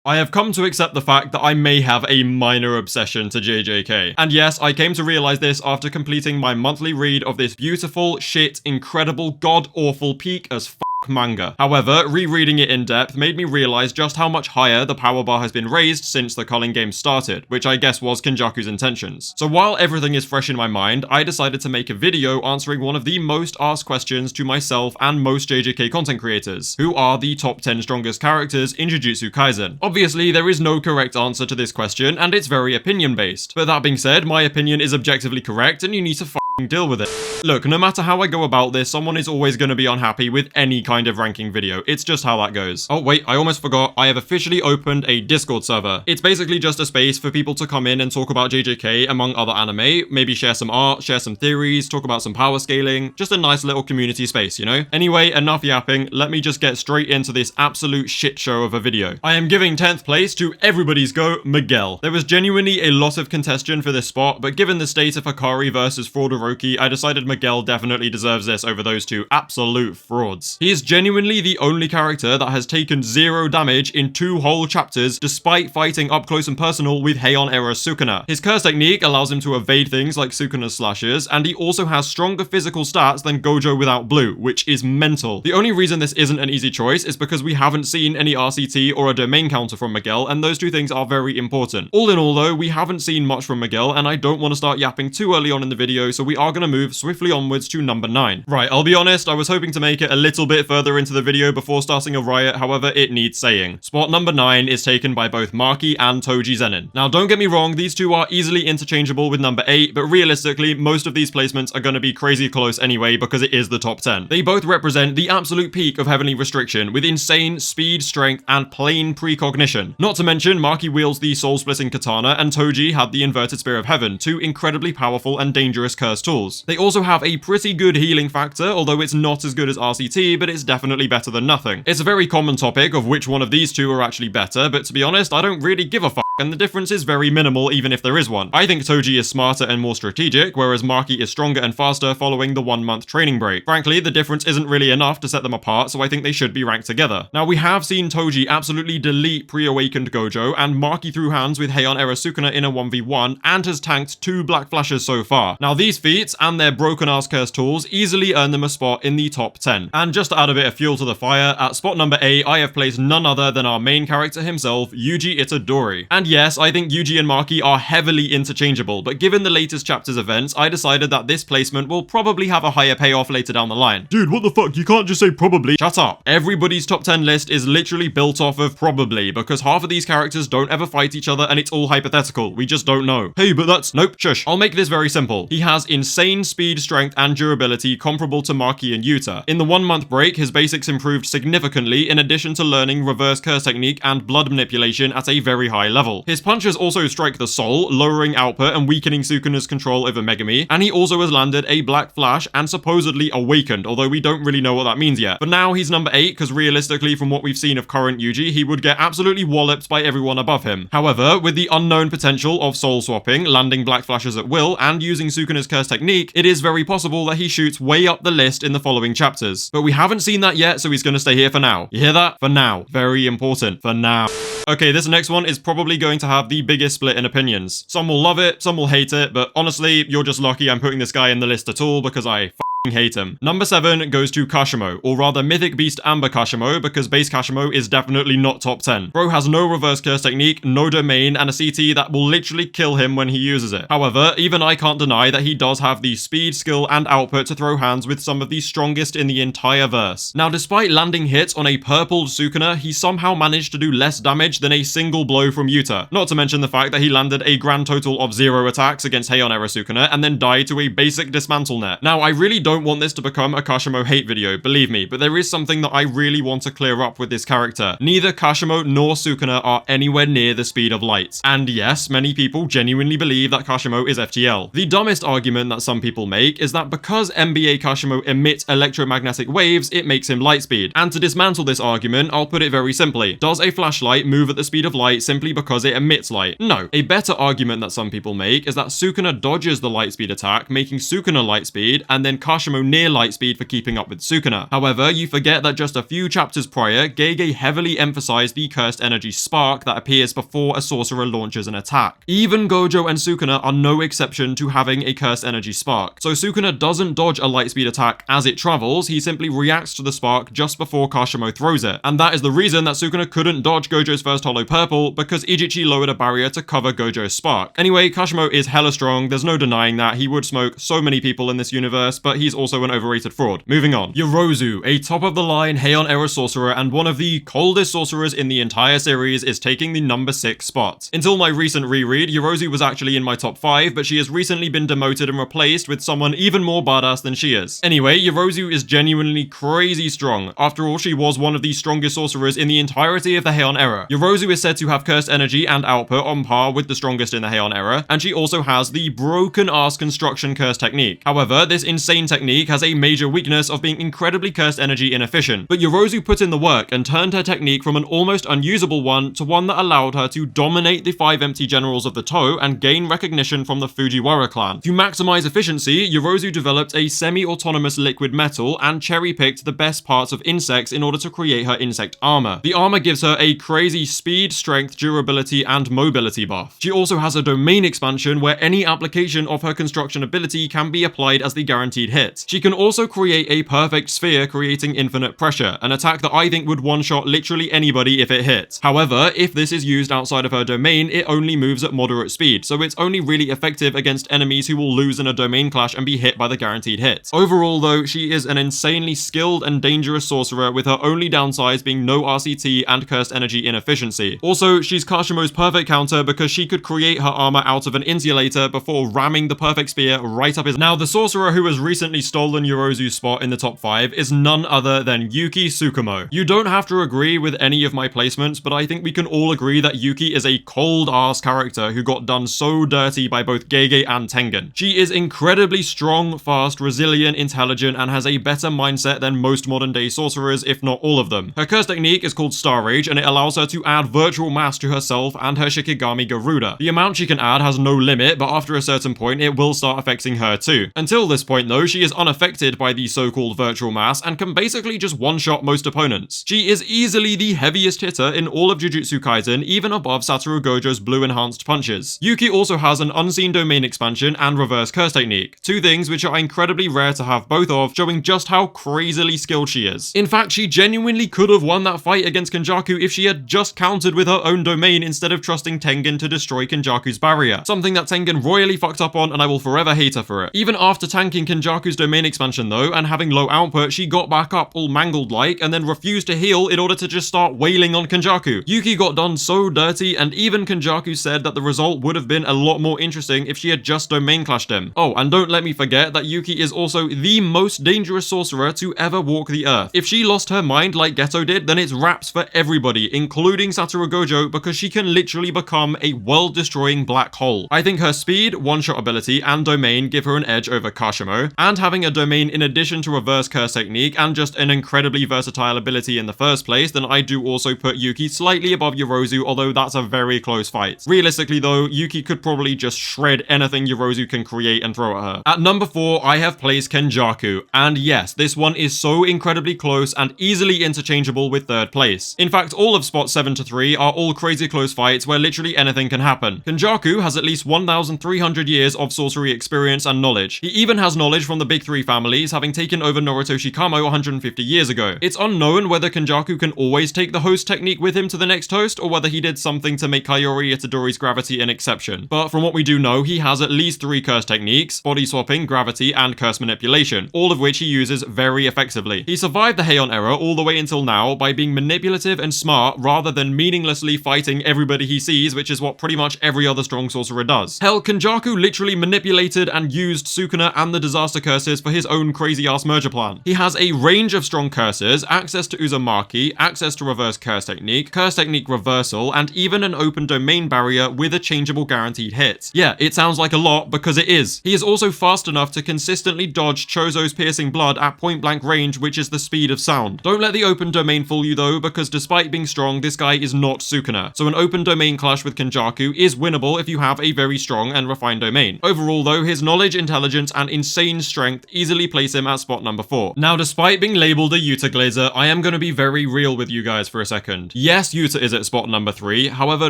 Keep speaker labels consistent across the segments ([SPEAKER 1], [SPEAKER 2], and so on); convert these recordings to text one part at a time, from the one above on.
[SPEAKER 1] I have come to accept the fact that I may have a minor obsession to JJK. And yes, I came to realize this after completing my monthly read of this beautiful, shit, incredible, god-awful peak as manga. However, rereading it in depth made me realize just how much higher the power bar has been raised since the culling game started, which I guess was Kenjaku's intentions. So while everything is fresh in my mind, I decided to make a video answering one of the most asked questions to myself and most JJK content creators. Who are the top 10 strongest characters in Jujutsu Kaisen? Obviously, there is no correct answer to this question, and it's very opinion-based. But that being said, my opinion is objectively correct, and you need to deal with it. Look, no matter how I go about this, someone is always going to be unhappy with any kind of ranking video. It's just how that goes. Oh wait, I almost forgot. I have officially opened a Discord server. It's basically just a space for people to come in and talk about JJK among other anime, maybe share some art, share some theories, talk about some power scaling, just a nice little community space, you know? Anyway, enough yapping, let me just get straight into this absolute shit show of a video. I am giving 10th place to everybody's go, Miguel. There was genuinely a lot of contention for this spot, but given the state of Hikari versus Fraudoroki, I decided Miguel definitely deserves this over those two absolute frauds. He is genuinely the only character that has taken 0 damage in 2 whole chapters despite fighting up close and personal with Heian era Sukuna. His curse technique allows him to evade things like Sukuna's slashes, and he also has stronger physical stats than Gojo without blue, which is mental. The only reason this isn't an easy choice is because we haven't seen any RCT or a domain counter from Miguel, and those two things are very important. All in all though, we haven't seen much from Miguel, and I don't want to start yapping too early on in the video, so we are going to move swiftly onwards to number 9. Right, I'll be honest, I was hoping to make it a little bit further into the video before starting a riot, however, it needs saying. Spot number 9 is taken by both Maki and Toji Zenin. Now, don't get me wrong, these two are easily interchangeable with number 8, but realistically, most of these placements are going to be crazy close anyway because it is the top 10. They both represent the absolute peak of Heavenly Restriction with insane speed, strength, and plain precognition. Not to mention, Maki wields the soul-splitting katana, and Toji had the Inverted Spear of Heaven, two incredibly powerful and dangerous curse tools. They also have a pretty good healing factor, although it's not as good as RCT, but it's definitely better than nothing. It's a very common topic of which one of these two are actually better, but to be honest, I don't really give a fuck, and the difference is very minimal even if there is one. I think Toji is smarter and more strategic, whereas Maki is stronger and faster following the 1-month training break. Frankly, the difference isn't really enough to set them apart, so I think they should be ranked together. Now, we have seen Toji absolutely delete pre-awakened Gojo, and Maki threw hands with Heian era Sukuna in a 1v1, and has tanked 2 black flashes so far. Now, these feats, and their broken ass curse tools, easily earn them a spot in the top 10. And just to add a bit of fuel to the fire, at spot number 8, I have placed none other than our main character himself, Yuji Itadori. And yes, I think Yuji and Maki are heavily interchangeable, but given the latest chapter's events, I decided that this placement will probably have a higher payoff later down the line. Dude, what the fuck? You can't just say probably. Shut up. Everybody's top 10 list is literally built off of probably, because half of these characters don't ever fight each other and it's all hypothetical. We just don't know. Hey, but that's... Nope, shush. I'll make this very simple. He has insane speed, strength, and durability comparable to Maki and Yuta. In the 1-month break, his basics improved significantly in addition to learning reverse curse technique and blood manipulation at a very high level. His punches also strike the soul, lowering output and weakening Sukuna's control over Megami, and he also has landed a black flash and supposedly awakened, although we don't really know what that means yet. But now he's number 8 because realistically from what we've seen of current Yuji, he would get absolutely walloped by everyone above him. However, with the unknown potential of soul swapping, landing black flashes at will, and using Sukuna's curse technique, it is very possible that he shoots way up the list in the following chapters. But we haven't seen that yet, so he's going to stay here for now. You hear that? For now. Very important. For now. Okay, this next one is probably going to have the biggest split in opinions. Some will love it, some will hate it, but honestly, you're just lucky I'm putting this guy in the list at all because I hate him. Number 7 goes to Kashimo, or rather Mythic Beast Amber Kashimo, because base Kashimo is definitely not top 10. Bro has no reverse curse technique, no domain, and a CT that will literally kill him when he uses it. However, even I can't deny that he does have the speed, skill, and output to throw hands with some of the strongest in the entire verse. Now, despite landing hits on a purpled Sukuna, he somehow managed to do less damage than a single blow from Yuta. Not to mention the fact that he landed a grand total of 0 attacks against Heian era Sukuna, and then died to a basic dismantle net. Now, I really don't want this to become a Kashimo hate video, believe me, but there is something that I really want to clear up with this character. Neither Kashimo nor Sukuna are anywhere near the speed of light. And yes, many people genuinely believe that Kashimo is FTL. The dumbest argument that some people make is that because MBA Kashimo emits electromagnetic waves, it makes him light speed. And to dismantle this argument, I'll put it very simply. Does a flashlight move at the speed of light simply because it emits light? No. A better argument that some people make is that Sukuna dodges the light speed attack, making Sukuna light speed, and then Kashimo Kashimo near light speed for keeping up with Sukuna. However, you forget that just a few chapters prior, Gege heavily emphasized the cursed energy spark that appears before a sorcerer launches an attack. Even Gojo and Sukuna are no exception to having a cursed energy spark. So Sukuna doesn't dodge a light speed attack as it travels, he simply reacts to the spark just before Kashimo throws it. And that is the reason that Sukuna couldn't dodge Gojo's first Hollow Purple, because Ijichi lowered a barrier to cover Gojo's spark. Anyway, Kashimo is hella strong, there's no denying that. He would smoke so many people in this universe, but he's also an overrated fraud. Moving on. Yorozu, a top-of-the-line Heian era sorcerer and one of the coldest sorcerers in the entire series, is taking the number 6 spot. Until my recent reread, Yorozu was actually in my top 5, but she has recently been demoted and replaced with someone even more badass than she is. Anyway, Yorozu is genuinely crazy strong. After all, she was one of the strongest sorcerers in the entirety of the Heian era. Yorozu is said to have cursed energy and output on par with the strongest in the Heian era, and she also has the broken-ass construction curse technique. However, this insane technique has a major weakness of being incredibly cursed energy inefficient, but Yorozu put in the work and turned her technique from an almost unusable one to one that allowed her to dominate the 5 empty generals of the Toe and gain recognition from the Fujiwara clan. To maximize efficiency, Yorozu developed a semi-autonomous liquid metal and cherry-picked the best parts of insects in order to create her insect armor. The armor gives her a crazy speed, strength, durability, and mobility buff. She also has a domain expansion where any application of her construction ability can be applied as the guaranteed hit. She can also create a perfect sphere, creating infinite pressure, an attack that I think would one-shot literally anybody if it hits. However, if this is used outside of her domain, it only moves at moderate speed, so it's only really effective against enemies who will lose in a domain clash and be hit by the guaranteed hit. Overall though, she is an insanely skilled and dangerous sorcerer, with her only downsides being no RCT and cursed energy inefficiency. Also, she's Kashimo's perfect counter because she could create her armor out of an insulator before ramming the perfect spear right up his— Now, the sorcerer who has recently stolen Yorozu's spot in the top 5 is none other than Yuki Tsukumo. You don't have to agree with any of my placements, but I think we can all agree that Yuki is a cold-ass character who got done so dirty by both Gege and Tengen. She is incredibly strong, fast, resilient, intelligent, and has a better mindset than most modern-day sorcerers, if not all of them. Her curse technique is called Star Rage, and it allows her to add virtual mass to herself and her Shikigami Garuda. The amount she can add has no limit, but after a certain point, it will start affecting her too. Until this point though, she is unaffected by the so-called virtual mass and can basically just one-shot most opponents. She is easily the heaviest hitter in all of Jujutsu Kaisen, even above Satoru Gojo's blue enhanced punches. Yuki also has an unseen domain expansion and reverse curse technique, two things which are incredibly rare to have both of, showing just how crazily skilled she is. In fact, she genuinely could have won that fight against Kenjaku if she had just countered with her own domain instead of trusting Tengen to destroy Kenjaku's barrier, something that Tengen royally fucked up on, and I will forever hate her for it. Even after tanking Kenjaku's domain expansion though, and having low output, she got back up all mangled like, and then refused to heal in order to just start wailing on Kenjaku. Yuki got done so dirty, and even Kenjaku said that the result would have been a lot more interesting if she had just domain clashed him. Oh, and don't let me forget that Yuki is also the most dangerous sorcerer to ever walk the earth. If she lost her mind like Geto did, then it's wraps for everybody, including Satoru Gojo, because she can literally become a world-destroying black hole. I think her speed, one-shot ability, and domain give her an edge over Kashimo, and having a domain in addition to reverse curse technique and just an incredibly versatile ability in the first place, then I do also put Yuki slightly above Yorozu, although that's a very close fight. Realistically though, Yuki could probably just shred anything Yorozu can create and throw at her. At number 4, I have placed Kenjaku, and yes, this one is so incredibly close and easily interchangeable with 3rd place. In fact, all of spots 7 to 3 are all crazy close fights where literally anything can happen. Kenjaku has at least 1,300 years of sorcery experience and knowledge. He even has knowledge from the big 3 families, having taken over Naruto Shikamo 150 years ago. It's unknown whether Kenjaku can always take the host technique with him to the next host, or whether he did something to make Kaori Itadori's gravity an exception. But from what we do know, he has at least 3 curse techniques: body swapping, gravity, and curse manipulation, all of which he uses very effectively. He survived the Heian era all the way until now by being manipulative and smart rather than meaninglessly fighting everybody he sees, which is what pretty much every other strong sorcerer does. Hell, Kenjaku literally manipulated and used Sukuna and the disaster curses for his own crazy-ass merger plan. He has a range of strong curses, access to Uzumaki, access to reverse curse technique reversal, and even an open domain barrier with a changeable guaranteed hit. Yeah, it sounds like a lot because it is. He is also fast enough to consistently dodge Chozo's piercing blood at point blank range, which is the speed of sound. Don't let the open domain fool you though, because despite being strong, this guy is not Sukuna. So an open domain clash with Kenjaku is winnable if you have a very strong and refined domain. Overall though, his knowledge, intelligence, and insane strength strength easily place him at spot number 4. Now, despite being labeled a Yuta glazer, I am going to be very real with you guys for a second. Yes, Yuta is at spot number 3, however,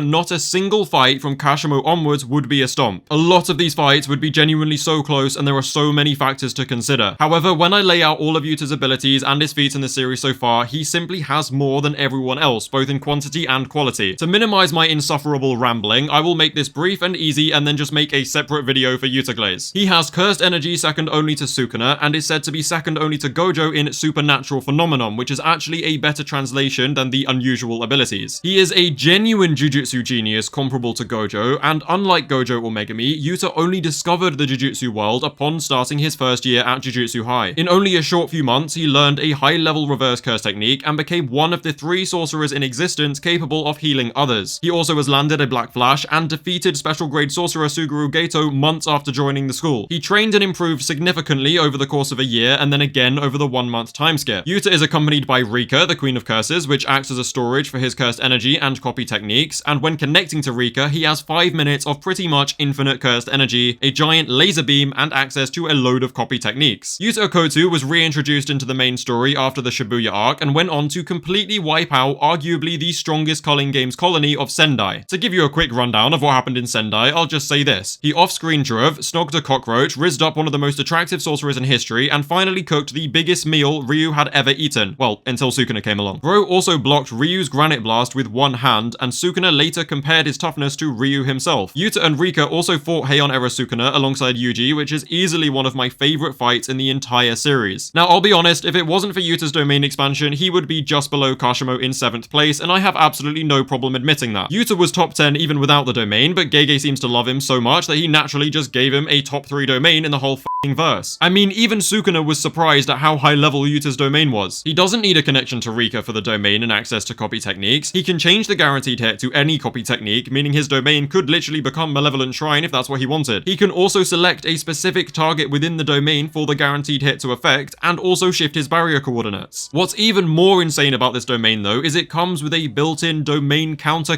[SPEAKER 1] not a single fight from Kashimo onwards would be a stomp. A lot of these fights would be genuinely so close, and there are so many factors to consider. However, when I lay out all of Yuta's abilities and his feats in the series so far, he simply has more than everyone else, both in quantity and quality. To minimize my insufferable rambling, I will make this brief and easy and then just make a separate video for Yuta glaze. He has cursed energy second only to Sukuna, and is said to be second only to Gojo in supernatural phenomenon, which is actually a better translation than the unusual abilities. He is a genuine Jujutsu genius comparable to Gojo, and unlike Gojo or Megami, Yuta only discovered the Jujutsu world upon starting his first year at Jujutsu High. In only a short few months, he learned a high-level reverse curse technique and became one of the 3 sorcerers in existence capable of healing others. He also has landed a Black Flash and defeated special grade sorcerer Suguru Geto months after joining the school. He trained and improved significantly over the course of a year and then again over the 1-month time skip. Yuta is accompanied by Rika, the Queen of Curses, which acts as a storage for his cursed energy and copy techniques, and when connecting to Rika, he has 5 minutes of pretty much infinite cursed energy, a giant laser beam, and access to a load of copy techniques. Yuta Okotu was reintroduced into the main story after the Shibuya arc and went on to completely wipe out arguably the strongest Culling Games colony of Sendai. To give you a quick rundown of what happened in Sendai, I'll just say this. He off-screen drove, snogged a cockroach, rizzed up one of the most attractive sorcerers in history, and finally cooked the biggest meal Ryu had ever eaten. Well, until Sukuna came along. Bro also blocked Ryu's granite blast with one hand, and Sukuna later compared his toughness to Ryu himself. Yuta and Rika also fought Heian era Sukuna alongside Yuji, which is easily one of my favorite fights in the entire series. Now, I'll be honest, if it wasn't for Yuta's domain expansion, he would be just below Kashimo in 7th place, and I have absolutely no problem admitting that. Yuta was top 10 even without the domain, but Gege seems to love him so much that he naturally just gave him a top 3 domain in the whole f***ing verse. I mean, even Sukuna was surprised at how high level Yuta's domain was. He doesn't need a connection to Rika for the domain and access to copy techniques. He can change the guaranteed hit to any copy technique, meaning his domain could literally become Malevolent Shrine if that's what he wanted. He can also select a specific target within the domain for the guaranteed hit to affect, and also shift his barrier coordinates. What's even more insane about this domain though is it comes with a built-in domain counter.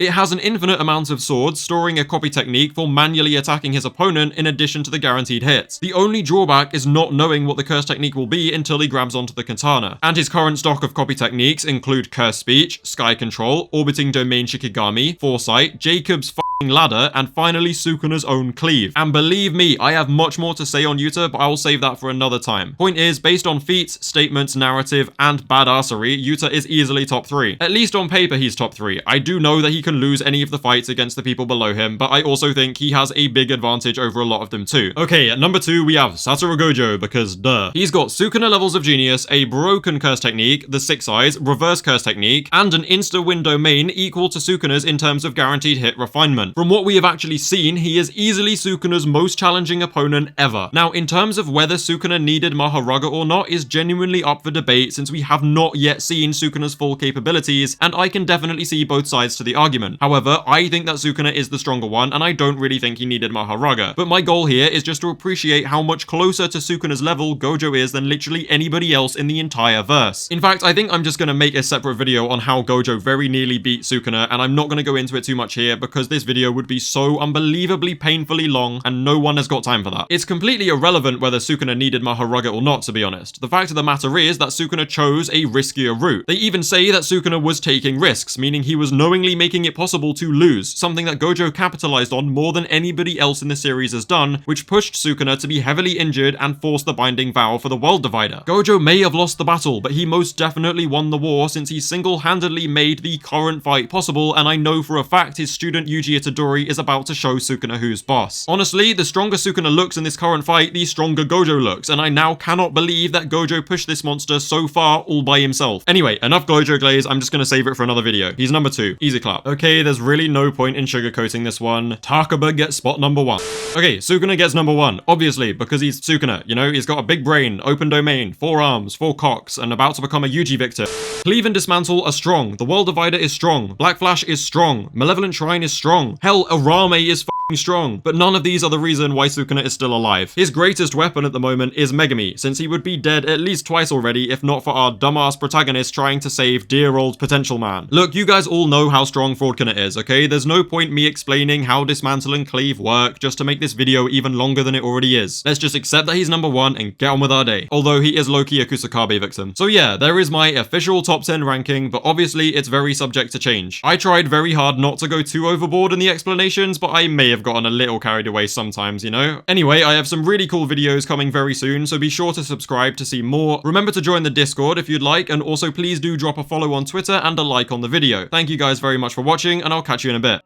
[SPEAKER 1] It has an infinite amount of swords, storing a copy technique for manually attacking his opponent in addition to the guaranteed hits. The only drawback is not knowing what the curse technique will be until he grabs onto the katana. And his current stock of copy techniques include Curse Speech, Sky Control, Orbiting Domain Shikigami, Foresight, Jacob's ladder, and finally Sukuna's own cleave. And believe me, I have much more to say on Yuta, but I will save that for another time. Point is, based on feats, statements, narrative, and badassery, Yuta is easily top 3. At least on paper he's top 3. I do know that he can lose any of the fights against the people below him, but I also think he has a big advantage over a lot of them too. Okay, at number 2 we have Satoru Gojo, because duh. He's got Sukuna levels of genius, a broken curse technique, the 6 eyes, reverse curse technique, and an insta-win domain equal to Sukuna's in terms of guaranteed hit refinement. From what we have actually seen, he is easily Sukuna's most challenging opponent ever. Now, in terms of whether Sukuna needed Mahoraga or not is genuinely up for debate, since we have not yet seen Sukuna's full capabilities, and I can definitely see both sides to the argument. However, I think that Sukuna is the stronger one, and I don't really think he needed Mahoraga. But my goal here is just to appreciate how much closer to Sukuna's level Gojo is than literally anybody else in the entire verse. In fact, I think I'm just going to make a separate video on how Gojo very nearly beat Sukuna, and I'm not going to go into it too much here because this video would be so unbelievably painfully long, and no one has got time for that. It's completely irrelevant whether Sukuna needed Mahoraga or not, to be honest. The fact of the matter is that Sukuna chose a riskier route. They even say that Sukuna was taking risks, meaning he was knowingly making it possible to lose, something that Gojo capitalized on more than anybody else in the series has done, which pushed Sukuna to be heavily injured and forced the binding vow for the world divider. Gojo may have lost the battle, but he most definitely won the war, since he single-handedly made the current fight possible, and I know for a fact his student Yuji Itadori is about to show Sukuna who's boss. Honestly, the stronger Sukuna looks in this current fight, the stronger Gojo looks, and I now cannot believe that Gojo pushed this monster so far all by himself. Anyway, enough Gojo glaze, I'm just gonna save it for another video. He's number 2. Easy clap. Okay, there's really no point in sugarcoating this one. Takaba gets spot number 1. Okay, Sukuna gets number 1, obviously, because he's Sukuna, you know, he's got a big brain, open domain, 4 arms, 4 cocks, and about to become a Yuji victor. Cleave and Dismantle are strong, the World Divider is strong, Black Flash is strong, Malevolent Shrine is strong, hell, Arame is strong. But none of these are the reason why Sukuna is still alive. His greatest weapon at the moment is Megami, since he would be dead at least twice already if not for our dumbass protagonist trying to save dear old Potential Man. Look, you guys all know how strong Fraudkuna is, okay? There's no point me explaining how Dismantle and Cleave work just to make this video even longer than it already is. Let's just accept that he's number 1 and get on with our day. Although he is low-key a Kusakabe victim. So yeah, there is my official top 10 ranking, but obviously it's very subject to change. I tried very hard not to go too overboard in the explanations, but I may have gotten a little carried away sometimes, you know? Anyway, I have some really cool videos coming very soon, so be sure to subscribe to see more. Remember to join the Discord if you'd like, and also please do drop a follow on Twitter and a like on the video. Thank you guys very much for watching, and I'll catch you in a bit.